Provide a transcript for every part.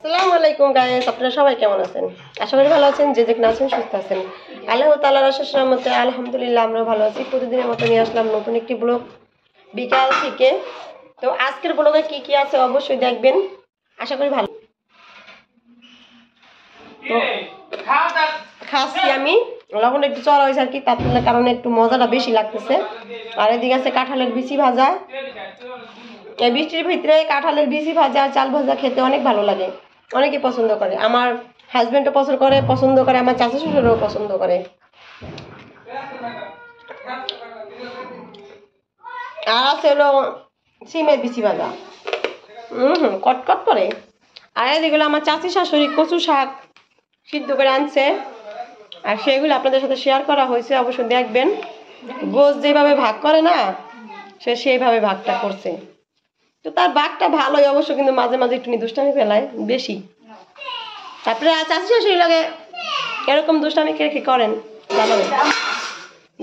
আসসালামু আলাইকুম গাইস, আপনারা সবাই কেমন আছেন? আশা করি ভালো আছেন। যে যেখানে আছেন সুস্থ আছেন। আল্লাহ তাআলার অশেষ রহমতে আলহামদুলিল্লাহ আমরা ভালো আছি। প্রতিদিনের মতো নিয়ে আসলাম নতুন একটি ব্লগ বিকাল থেকে। তো আজকের ব্লগে কি কি আছে অবশ্যই দেখবেন, আশা করি ভালো। তো খাচ্ছি আমি, লবণ একটু চড়া হয়েছে আর কি, তার কারণে একটু মজাটা বেশি লাগতেছে। আর এদিকে আছে কাঁঠালের বিচি ভাজা। এই বৃষ্টির ভিতরে কাঁঠালের বিচি ভাজা চাল ভাজা খেতে অনেক ভালো লাগে, অনেকে পছন্দ করে। আমার হাজবেন্ডও পছন্দ করে, আমার চাচা শ্বশুরও পছন্দ করে। আর আছে হলো সিমের বিচি ভাজা, কটকট করে। আর এদিকে আমার চাচি শাশুড়ি কচু শাক সিদ্ধ করে আনছে, আর সেগুলো আপনাদের সাথে শেয়ার করা হয়েছে, অবশ্যই দেখবেন। গোছ যেভাবে ভাগ করে না, সে সেইভাবে ভাগটা করছে। তো তার ভাগটা ভালোই অবশ্য, কিন্তু মাঝে মাঝে একটু দুষ্টামি ফেলায় বেশি। তারপরে চাচি শাশুড়ি লাগে এরকম দুষ্টামি কে কি করেন জানাবেন।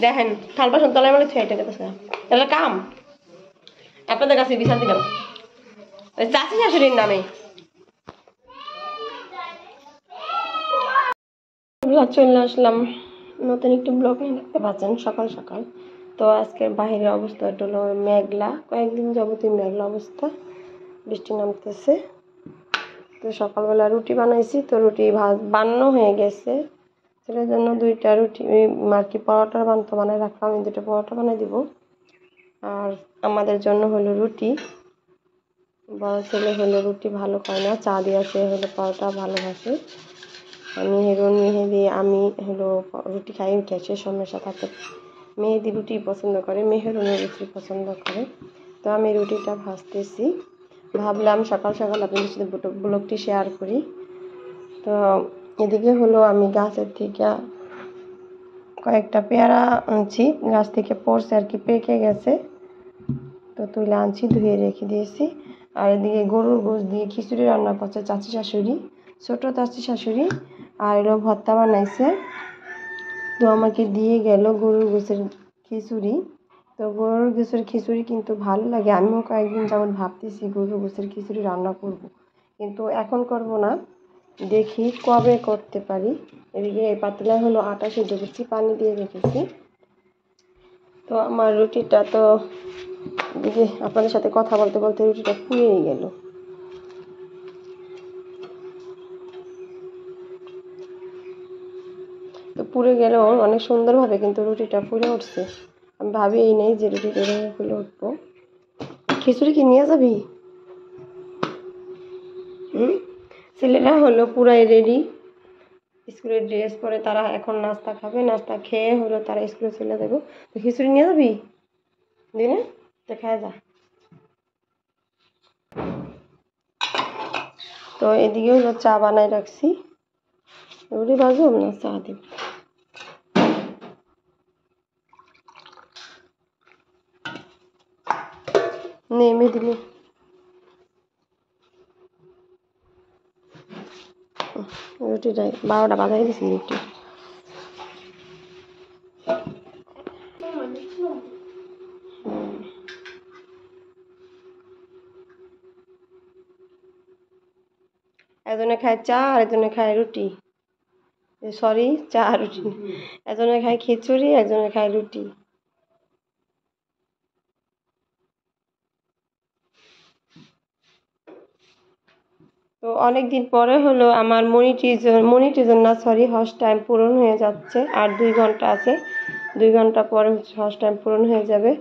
দেখেন থাল বাসন তলায় মানে থুয়ে গেছে, তাহলে কাম আপনাদের কাছে বিচার দিলাম ওই চাচি শাশুড়ির নামে। চলে আসলাম নতুন একটু ব্লগ নিয়ে, দেখতে পাচ্ছেন সকাল সকাল। তো আজকের বাহিরের অবস্থা হলো মেঘলা, কয়েকদিন যাবতীয় মেঘলা অবস্থা, বৃষ্টি নামতেছে। তো সকালবেলা রুটি বানাইছি, তো রুটি বানানো হয়ে গেছে। ছেলের জন্য দুইটা রুটি আর কি পরোটা বানায় রাখলাম, আমি দুটো পরোটা বানাই দিব। আর আমাদের জন্য হলো রুটি। বড় ছেলে হলো রুটি ভালো খায় না, চা দিয়ে সে হলো পরোটা ভালোবাসে। আমি মেহেদি আমি হলো রুটি খাই, সে সমস্যা থাকে। মেহেদি রুটি পছন্দ করে, মেহেরুনও রুটি পছন্দ করে। তো আমি রুটিটা ভাজতেছি, ভাবলাম সকাল সকাল আপনাদের সাথে ব্লগটি শেয়ার করি। তো এদিকে হলো আমি গাছের থেকে কয়েকটা পেয়ারা আনছি, গাছ থেকে পড়ছে আর কি, পেকে গেছে। তো তুলে আনছি, ধুয়ে রেখে দিয়েছি। আর এদিকে গরুর গোশ দিয়ে খিচুড়ি রান্না করছে চাচি শাশুড়ি, ছোটো চাচি শাশুড়ি। আর এলো ভর্তা বানাইছে। তো আমাকে দিয়ে গেল গরুর গোশের খিচুড়ি। তো গরুর গোশের খিচুড়ি কিন্তু ভালো লাগে। আমিও কয়েকদিন যেমন ভাবতেছি গরুর গোশের খিচুড়ি রান্না করব, কিন্তু এখন করব না, দেখি কবে করতে পারি। এদিকে এই পাতলা হলো আটা সেদ্ধ করছি, পানি দিয়ে রেখেছি। তো আমার রুটিটা তো এদিকে আপনাদের সাথে কথা বলতে বলতে রুটিটা পুড়েই গেল। তো পুড়ে গেলেও অনেক সুন্দরভাবে কিন্তু রুটিটা ফুলে উঠছে। আমি ভাবি এই নেই যে রুটিটা এভাবে ফুলে উঠবো। খিচুড়ি কি নিয়ে যাবি? ছেলেরা হলো পুরাই রেডি, স্কুলের ড্রেস পরে তারা এখন নাস্তা খাবে, নাস্তা খেয়ে হলো তারা স্কুলে চলে যাবো। তো খিচুড়ি নিয়ে যাবি দিনে, তো খায় যা। তো এদিকে হলো চা বানাই রাখছি, রুটি ভাজবো না চা দিব। নেমে দিলে রুটিটাই 12টা বাজাই দিছি রুটি। একজনে খায় চা আর একজনে খায় রুটি, সরি চা আর রুটি, একজনে খায় খিচুড়ি একজনে খায় রুটি। তো অনেকদিন পরে হলো আমার মনিটিজন না সরি হজ টাইম পূরণ হয়ে যাচ্ছে, আর 2 ঘন্টা আছে, 2 ঘন্টা পরে হজ টাইম পূরণ হয়ে যাবে।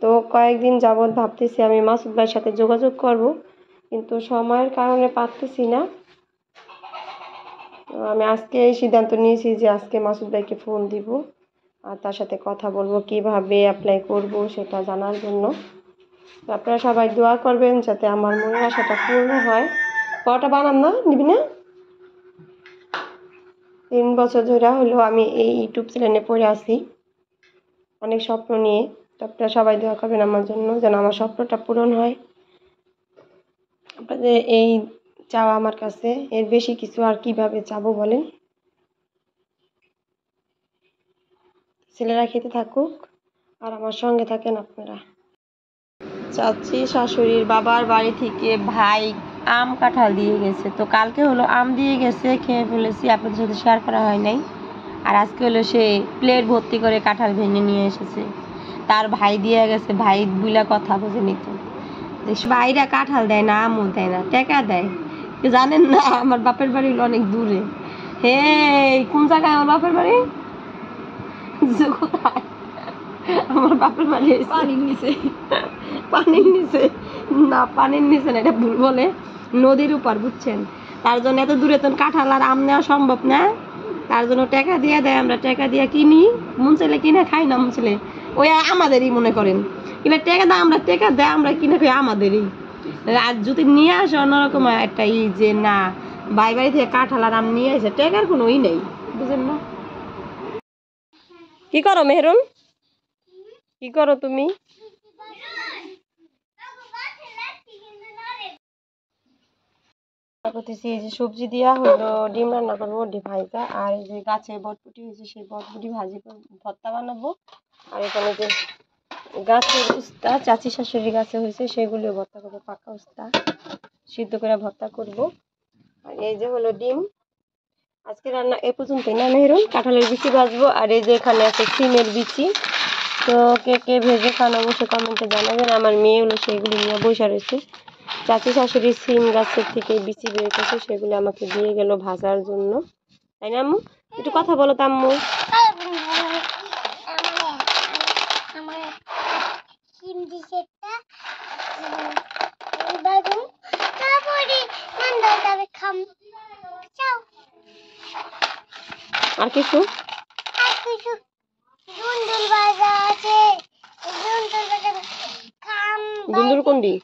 তো কয়েকদিন যাবৎ ভাবতেছি আমি মাসুদ ভাইয়ের সাথে যোগাযোগ করব, কিন্তু সময়ের কারণে পারতেছি না। তো আমি আজকে এই সিদ্ধান্ত নিয়েছি যে আজকে মাসুদ ভাইকে ফোন দিব আর তার সাথে কথা বলবো কিভাবে অ্যাপ্লাই করব সেটা জানার জন্য। তো আপনারা সবাই দোয়া করবেন যাতে আমার মনের আশাটা পূর্ণ হয়। পরোটা বানান না, নিবি না? 3 বছর ধরে হলো আমি এই ইউটিউব চ্যানেলে পড়ে আছি অনেক স্বপ্ন নিয়ে। তো আপনারা সবাই দোয়া করবেন আমার জন্য, যেন আমার স্বপ্নটা পূরণ হয়। আপনাদের এই চাওয়া আমার কাছে, এর বেশি কিছু আর কিভাবে চাবো বলেন। ছেলেরা খেতে থাকুক আর আমার সঙ্গে থাকেন আপনারা। চাচি শাশুড়ির বাবার বাড়ি থেকে ভাই আম কাঁঠাল দিয়ে গেছে। তো কালকে হলো আম দিয়ে গেছে, খেয়ে ফেলেছি, আপনাদের সাথে শেয়ার করা হয় নাই। আর আজকে হলো সে প্লেট ভর্তি করে কাঁঠাল ভেঙে নিয়ে এসেছে, তার ভাই দিয়ে গেছে। ভাই বুলা কথা বোঝেনি তো, ভাইরা কাঁঠাল দেয় না, আমও দেয় না, টাকা দেয়। জানেন না আমার বাপের বাড়ি হলো অনেক দূরে। হে, কোন জায়গায় আমার বাপের বাড়ি? কোথায় আমার বাপের বাড়ি? পানির নিচে। পানির নিচে না, পানির নিচে না, এটা ভুল বলে, নদীর উপর, বুঝছেন? তার জন্য এত দূরে তো কাঁঠাল আর আম নেওয়া সম্ভব না। তার জন্য টাকা দিয়ে দেয়, আমরা টাকা দিয়ে কিনি, মন চাইলে কিনে খাই, না মন চাইলে ওই আমাদেরই মনে করেন। কিনা টাকা দেয়, আমরা টাকা দেয়, আমরা কিনে খাই, আমাদেরই। আর যদি নিয়ে আসে অন্যরকম একটা যে না, ভাই বাড়ি থেকে কাঁঠাল আর আম নিয়ে আসে, টাকার কোনো নেই, বুঝেন না? কি করো মেহরুন, কি করো তুমি? করতেছি এই যে সবজি দিয়া হলো ডিম রান্না করবো, ডিম ভাজা। আর এই যে গাছে বটবুটি হয়েছে, সেই বটবুটি ভাজি ভর্তা বানাবো। আর এখানে যে গাছের উস্তা, চাচি শাশুড়ি গাছে হয়েছে, সেগুলিও ভর্তা করবো, পাকা উস্তা সিদ্ধ করে ভর্তা করব। আর এই যে হলো ডিম। আজকে রান্না এ পর্যন্তই না মেহরুন? কাঁঠালের বিচি ভাজবো। আর এই যে এখানে আছে সিমের বিচি। তো কে কে ভেজে খান অবশ্যই কমেন্টে জানাবেন। আমার মেয়ে হলো সেইগুলি নিয়ে বসে রয়েছে। চাচি শাশুড়ি সিম গাছের থেকে বিচি বের করছে, সেগুলো আমাকে দিয়ে গেল ভাজার জন্য, তাই না আম্মু? একটু কথা বলো তো আম্মু। আর কিছু দুন্দুল কোনটি?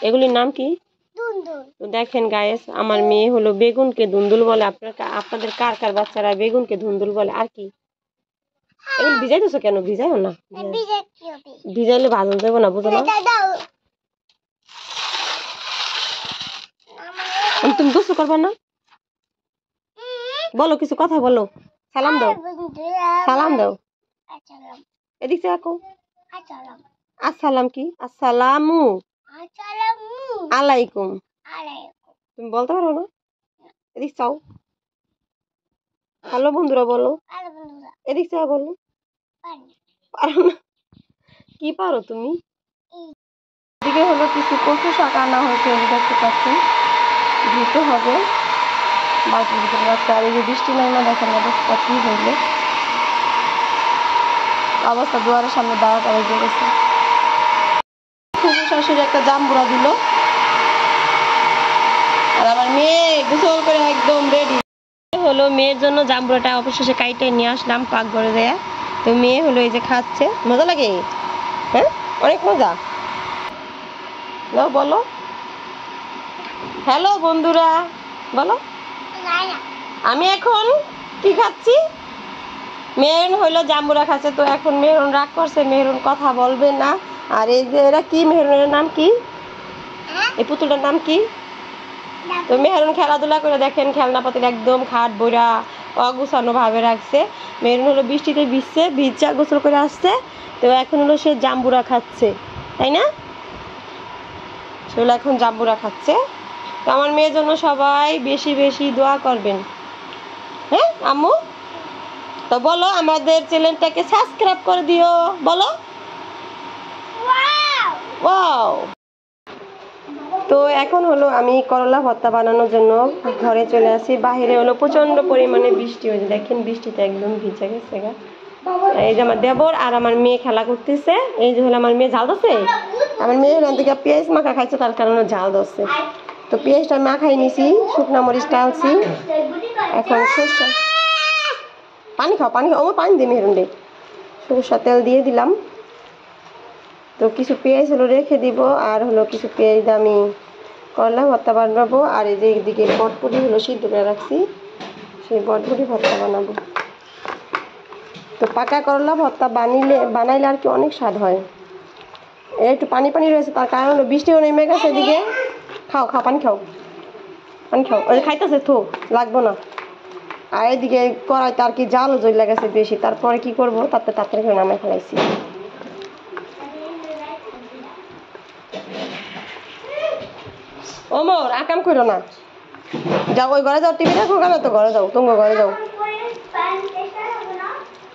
এগুলির নাম কি? তো দেখেন গায়েস, আমার মেয়ে হলো বেগুনকে ধুন্দুল বলে। আপনাদের কার কার বাচ্চারা বেগুনকে ধুন্দুল বলে? আর কি? এগুলো ভিজাইতেছো কেন? ভিজাইও না, ভিজাইলে ভালো যাবো না, বুঝো না? তুমি গোসল করবা না? বলো, কিছু কথা বলো, সালাম দাও, সালাম দাও। এদিকে রাখো। আসসালাম কি? আসসালামু আলাইকুম। তুমি বলতে পারো না? এদিক চাও। হ্যালো বন্ধুরা বলো, এদিক চাও বলো। পারো না? কি পারো তুমি? এদিকে হলো কিছু কচু শাক আনা হয়েছে, দেখতে পাচ্ছেন, ধুতে হবে, বালতির ভিতরে রাখতে। আর এই যে বৃষ্টি নাই না, দেখেন অবস্থা কি হইলে, অবস্থা দুয়ারের সামনে দাঁড়া করে দিয়ে গেছে। শাশুড়ি একটা জাম্বুরা দিল, আর আমার মেয়ে গোসল করে একদম রেডি হলো। মেয়ের জন্য জাম্বুরাটা অবশেষে কাইটে নিয়ে আসলাম পাক করে দেয়া। তো মেয়ে হলো এই যে খাচ্ছে, মজা লাগে, হ্যাঁ অনেক মজা। নাও বলো হ্যালো বন্ধুরা, বলো। আমি এখন কি খাচ্ছি? মেহরুন হইলো জাম্বুরা খাচ্ছে। তো এখন মেহরুন রাগ করছে, মেহরুন কথা বলবে না। আর এই যে এরা কি, মেহরুনের নাম কি? এই পুতুলটার নাম কি? তো মেহরুন খেলাধুলা করে, দেখেন খেলনাপাতির একদম খাট বইরা অগুছানো ভাবে রাখছে। মেহরুন হলো বৃষ্টিতে ভিজছে, ভিজা গোসল করে আসছে। তো এখন হলো সে জাম্বুরা খাচ্ছে, তাই না? সেগুলো এখন জাম্বুরা খাচ্ছে। তো আমার মেয়ের জন্য সবাই বেশি বেশি দোয়া করবেন, হ্যাঁ আম্মু? তো বলো আমাদের চ্যানেলটাকে সাবস্ক্রাইব করে দিও, বলো ওয়াও। তো এখন হলো আমি করলা ভর্তা বানানোর জন্য ঘরে চলে আসি। বাহিরে হলো প্রচন্ড পরিমাণে বৃষ্টি হয়েছে, দেখেন বৃষ্টিতে একদম ভিজে গেছে গা। এই যে আমার দেবর আর আমার মেয়ে খেলা করতেছে। এই যে হলো আমার মেয়ে ঝাল দিচ্ছে, আমার মেয়ে এখান থেকে পেঁয়াজ মাখা খাইছে, তার কারণে ঝাল দিচ্ছে। তো পেঁয়াজটা মাখাই নিছি, শুকনা মরিচ টালছি, এখন সরষা পানি খাও, পানি খাও, পানি দিয়ে মেহরুন দে, সরষা তেল দিয়ে দিলাম। তো কিছু পেঁয়াজ হলো রেখে দিব, আর হলো কিছু পেঁয়াজ আমি করলা ভর্তা বানাবো। আর এই যে এদিকে বটবুটি হলো সিদ্ধ করে রাখছি, সেই বটবুটি ভর্তা বানাবো। তো পাকা করলা ভর্তা বানাইলে আর কি অনেক স্বাদ হয়। একটু পানি পানি রয়েছে, তার কারণ হলো বৃষ্টিও নেমে গেছে এদিকে। খাও খাও, পানি খাও, পানি খাও। ওই খাইতেছে তো লাগবো না। আর এদিকে কড়াইতে আর কি জালও জ্বলে গেছে বেশি, তারপরে কি করবো, তাড়াতাড়ি করে নামাই ফেলাইছি। ওমর আকাম করো না, যাও ওই ঘরে যাও, টিভি দেখো কেন, তো ঘরে যাও, তোমার ঘরে যাও।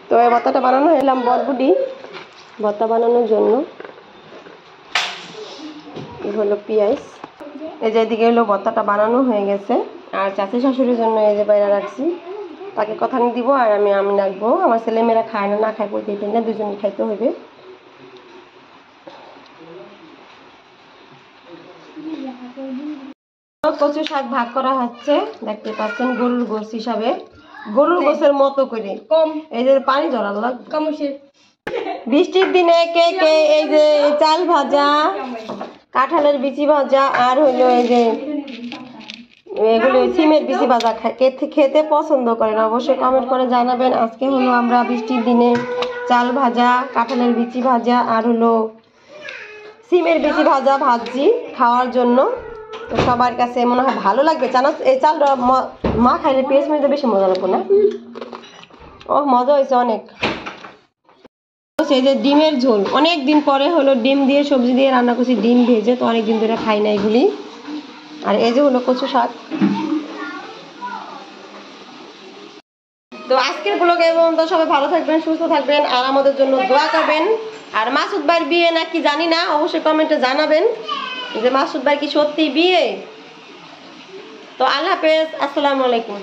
তো এই ভর্তাটা বানানো এলাম বরবুটি ভর্তা বানানোর জন্য। হলো পেঁয়াজ, এই যে এদিকে হলো ভর্তাটা বানানো হয়ে গেছে। আর চাচি শাশুড়ির জন্য এই যে বাইরে রাখছি, তাকে কথা নিয়ে দিব আর আমি রাখবো। আমার ছেলেমেয়েরা খায় না, না খায় প্রতিদিন না, দুজনই খাইতে হবে। কচু শাক ভাগ করা হচ্ছে, দেখতে পাচ্ছেন গরুর গোশ হিসাবে, গরুর গোশের মতো করে কম। এই যে পানি জড়াল লাগবে বৃষ্টির দিনে কে কে এই যে চাল ভাজা, কাঁঠালের বিচি ভাজা আর হইলো এই যে এগুলো সিমের বিচি ভাজা খেতে পছন্দ করেন, অবশ্যই কমেন্ট করে জানাবেন। আজকে হলো আমরা বৃষ্টির দিনে চাল ভাজা, কাঁঠালের বিচি ভাজা আর হলো সিমের বিচি ভাজা ভাজছি খাওয়ার জন্য। তো সবার কাছে মনে হয় ভালো লাগবে। এই চালটা মা খাইলে পেঁয়াজ মরিচে বেশি মজা লাগবে না? ও মজা হয়েছে অনেক। সেই যে ডিমের ঝোল, অনেক দিন পরে হলো ডিম দিয়ে সবজি দিয়ে রান্না করছি, ডিম ভেজে, তো অনেক দিন ধরে খাই না এগুলি। আর এই যে হলো কচু শাক। তো আজকের ব্লগে এবং তো সবাই ভালো থাকবেন, সুস্থ থাকবেন আর আমাদের জন্য দোয়া করবেন। আর মাসুদ ভাইয়ের বিয়ে নাকি জানি না, অবশ্যই কমেন্টে জানাবেন যে মাসুদ ভাই কি সত্যি বিয়ে। তো আল্লাহ হাফেজ, আসসালামু আলাইকুম।